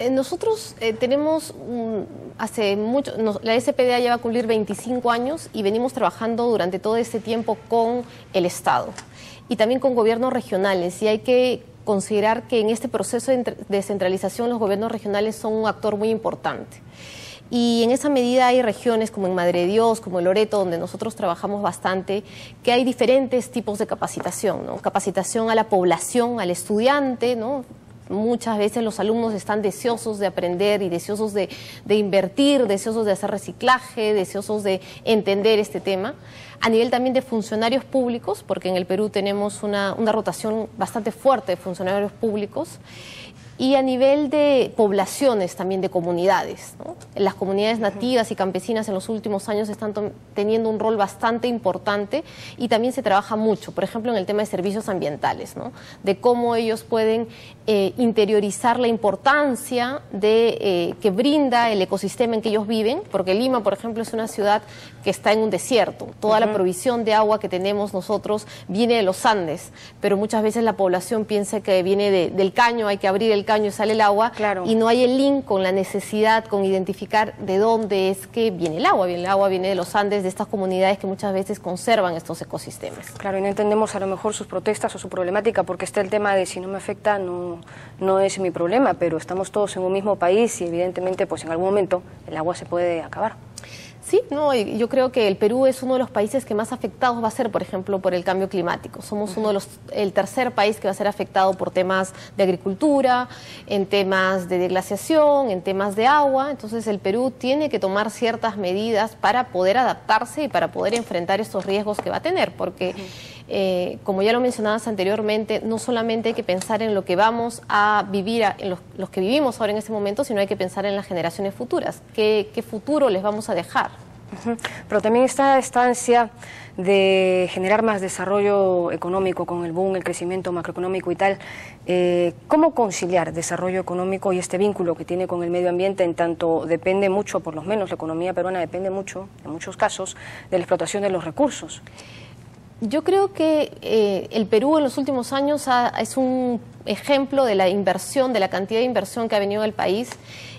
Nosotros tenemos, hace mucho, la SPDA ya va a cumplir 25 años y venimos trabajando durante todo este tiempo con el Estado y también con gobiernos regionales, y hay que considerar que en este proceso de descentralización los gobiernos regionales son un actor muy importante. Y en esa medida hay regiones como en Madre de Dios, como en Loreto, donde nosotros trabajamos bastante, que hay diferentes tipos de capacitación, ¿no? Capacitación a la población, al estudiante, ¿no? Muchas veces los alumnos están deseosos de aprender y deseosos de invertir, deseosos de hacer reciclaje, deseosos de entender este tema. A nivel también de funcionarios públicos, porque en el Perú tenemos una rotación bastante fuerte de funcionarios públicos, y a nivel de poblaciones también, de comunidades, ¿no? Las comunidades nativas y campesinas en los últimos años están teniendo un rol bastante importante y también se trabaja mucho, por ejemplo, en el tema de servicios ambientales, ¿no? De cómo ellos pueden interiorizar la importancia de que brinda el ecosistema en que ellos viven, porque Lima, por ejemplo, es una ciudad que está en un desierto. Toda la provisión de agua que tenemos nosotros viene de los Andes, pero muchas veces la población piensa que viene del caño, hay que abrir el caño y sale el agua, claro, y no hay el link con la necesidad, con identificar de dónde es que viene el agua. El agua viene de los Andes, de estas comunidades que muchas veces conservan estos ecosistemas. Claro, y no entendemos a lo mejor sus protestas o su problemática, porque está el tema de si no me afecta, no es mi problema, pero estamos todos en un mismo país y evidentemente pues en algún momento el agua se puede acabar. Sí, no, yo creo que el Perú es uno de los países que más afectados va a ser, por ejemplo, por el cambio climático. Somos el tercer país que va a ser afectado por temas de agricultura, en temas de deglaciación, en temas de agua. Entonces el Perú tiene que tomar ciertas medidas para poder adaptarse y para poder enfrentar estos riesgos que va a tener, porque como ya lo mencionabas anteriormente, no solamente hay que pensar en lo que vamos a vivir, en los que vivimos ahora en este momento, sino hay que pensar en las generaciones futuras. ¿Qué futuro les vamos a dejar? Pero también está esta ansia de generar más desarrollo económico con el boom, el crecimiento macroeconómico y tal. ¿Cómo conciliar desarrollo económico y este vínculo que tiene con el medio ambiente, en tanto depende mucho, por lo menos la economía peruana depende mucho, en muchos casos, de la explotación de los recursos? Yo creo que el Perú en los últimos años es un ejemplo de la inversión, de la cantidad de inversión que ha venido al país,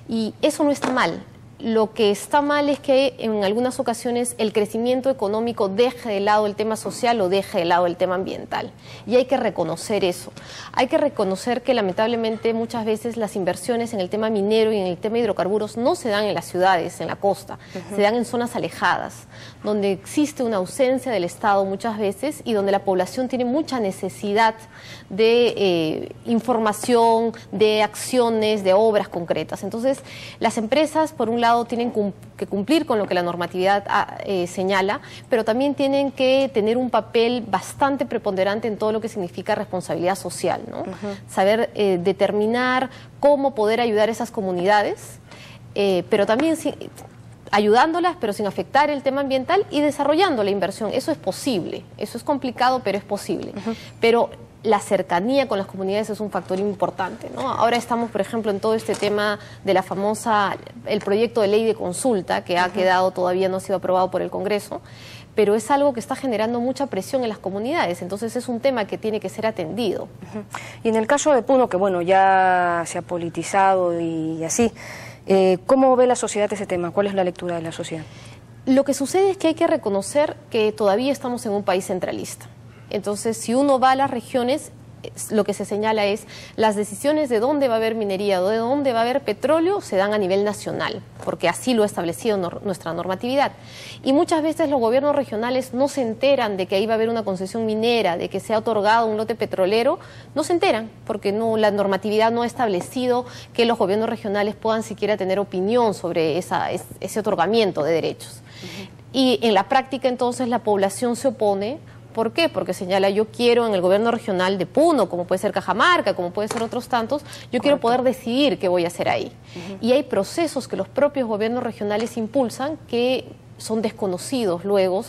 y eso no está mal. Lo que está mal es que en algunas ocasiones el crecimiento económico deje de lado el tema social o deje de lado el tema ambiental. Y hay que reconocer eso. Hay que reconocer que lamentablemente muchas veces las inversiones en el tema minero y en el tema de hidrocarburos no se dan en las ciudades, en la costa, se dan en zonas alejadas, donde existe una ausencia del Estado muchas veces y donde la población tiene mucha necesidad de información, de acciones, de obras concretas. Entonces, las empresas, por un lado, tienen que cumplir con lo que la normatividad señala, pero también tienen que tener un papel bastante preponderante en todo lo que significa responsabilidad social, ¿no? Saber determinar cómo poder ayudar a esas comunidades, pero también ayudándolas, pero sin afectar el tema ambiental, y desarrollando la inversión. Eso es posible, eso es complicado, pero es posible. Pero la cercanía con las comunidades es un factor importante, ¿no? Ahora estamos, por ejemplo, en todo este tema de la famosa, el proyecto de ley de consulta, que ha quedado, todavía no ha sido aprobado por el Congreso, pero es algo que está generando mucha presión en las comunidades, entonces es un tema que tiene que ser atendido. Y en el caso de Puno, que bueno, ya se ha politizado y así, ¿cómo ve la sociedad ese tema? ¿Cuál es la lectura de la sociedad? Lo que sucede es que hay que reconocer que todavía estamos en un país centralista. Entonces, si uno va a las regiones, lo que se señala es las decisiones de dónde va a haber minería o de dónde va a haber petróleo se dan a nivel nacional, porque así lo ha establecido nuestra normatividad. Y muchas veces los gobiernos regionales no se enteran de que ahí va a haber una concesión minera, de que se ha otorgado un lote petrolero, no se enteran, porque la normatividad no ha establecido que los gobiernos regionales puedan siquiera tener opinión sobre ese otorgamiento de derechos. Y en la práctica, entonces, la población se opone. ¿Por qué? Porque señala, yo quiero en el gobierno regional de Puno, como puede ser Cajamarca, como puede ser otros tantos, yo quiero poder decidir qué voy a hacer ahí. Y hay procesos que los propios gobiernos regionales impulsan que son desconocidos luego.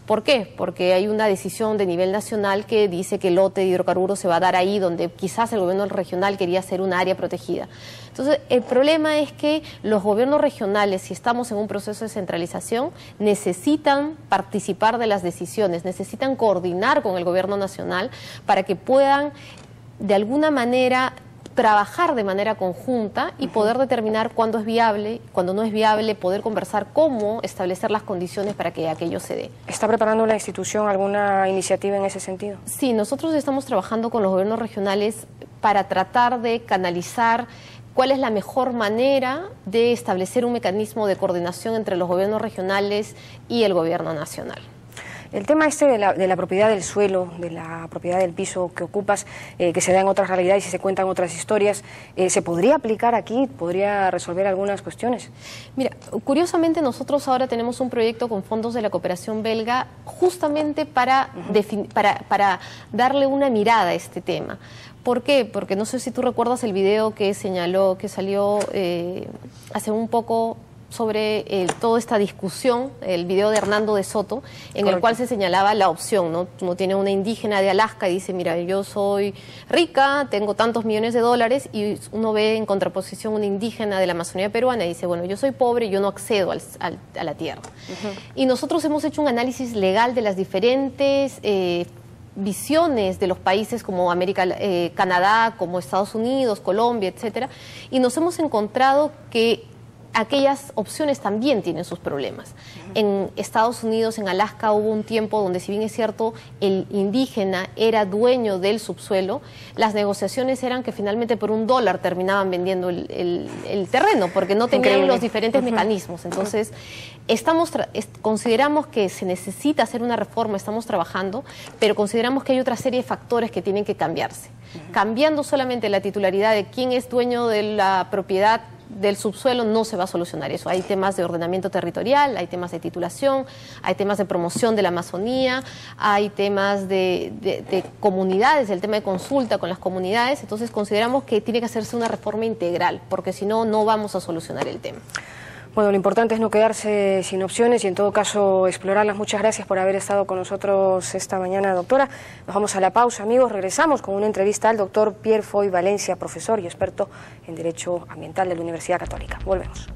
¿Por qué? Porque hay una decisión de nivel nacional que dice que el lote de hidrocarburos se va a dar ahí donde quizás el gobierno regional quería hacer un área protegida. Entonces, el problema es que los gobiernos regionales, si estamos en un proceso de centralización, necesitan participar de las decisiones, necesitan coordinar con el gobierno nacional para que puedan, de alguna manera, trabajar de manera conjunta y poder determinar cuándo es viable, cuándo no es viable, poder conversar cómo establecer las condiciones para que aquello se dé. ¿Está preparando la institución alguna iniciativa en ese sentido? Sí, nosotros estamos trabajando con los gobiernos regionales para tratar de canalizar cuál es la mejor manera de establecer un mecanismo de coordinación entre los gobiernos regionales y el gobierno nacional. El tema de la propiedad del suelo, de la propiedad del piso que ocupas, que se da en otras realidades y se cuentan otras historias, ¿se podría aplicar aquí? ¿Podría resolver algunas cuestiones? Mira, curiosamente nosotros ahora tenemos un proyecto con fondos de la cooperación belga justamente para darle una mirada a este tema. ¿Por qué? Porque no sé si tú recuerdas el video que salió hace un poco sobre toda esta discusión, el video de Hernando de Soto, en el cual se señalaba la opción, ¿no? Uno tiene una indígena de Alaska y dice, mira, yo soy rica, tengo tantos millones de dólares, y uno ve en contraposición una indígena de la Amazonía peruana y dice, bueno, yo soy pobre, yo no accedo a la tierra. Y nosotros hemos hecho un análisis legal de las diferentes visiones de los países como Canadá, como Estados Unidos, Colombia, etcétera, y nos hemos encontrado que aquellas opciones también tienen sus problemas. En Estados Unidos, en Alaska, hubo un tiempo donde, si bien es cierto, el indígena era dueño del subsuelo, las negociaciones eran que finalmente por $1 terminaban vendiendo el terreno, porque no tenían los diferentes mecanismos. Entonces, consideramos que se necesita hacer una reforma, estamos trabajando, pero consideramos que hay otra serie de factores que tienen que cambiarse. Cambiando solamente la titularidad de quién es dueño de la propiedad del subsuelo no se va a solucionar eso. Hay temas de ordenamiento territorial, hay temas de titulación, hay temas de promoción de la Amazonía, hay temas de comunidades, el tema de consulta con las comunidades. Entonces consideramos que tiene que hacerse una reforma integral, porque si no, no vamos a solucionar el tema. Bueno, lo importante es no quedarse sin opciones y en todo caso explorarlas. Muchas gracias por haber estado con nosotros esta mañana, doctora. Nos vamos a la pausa, amigos. Regresamos con una entrevista al doctor Pierre Foy Valencia, profesor y experto en Derecho Ambiental de la Universidad Católica. Volvemos.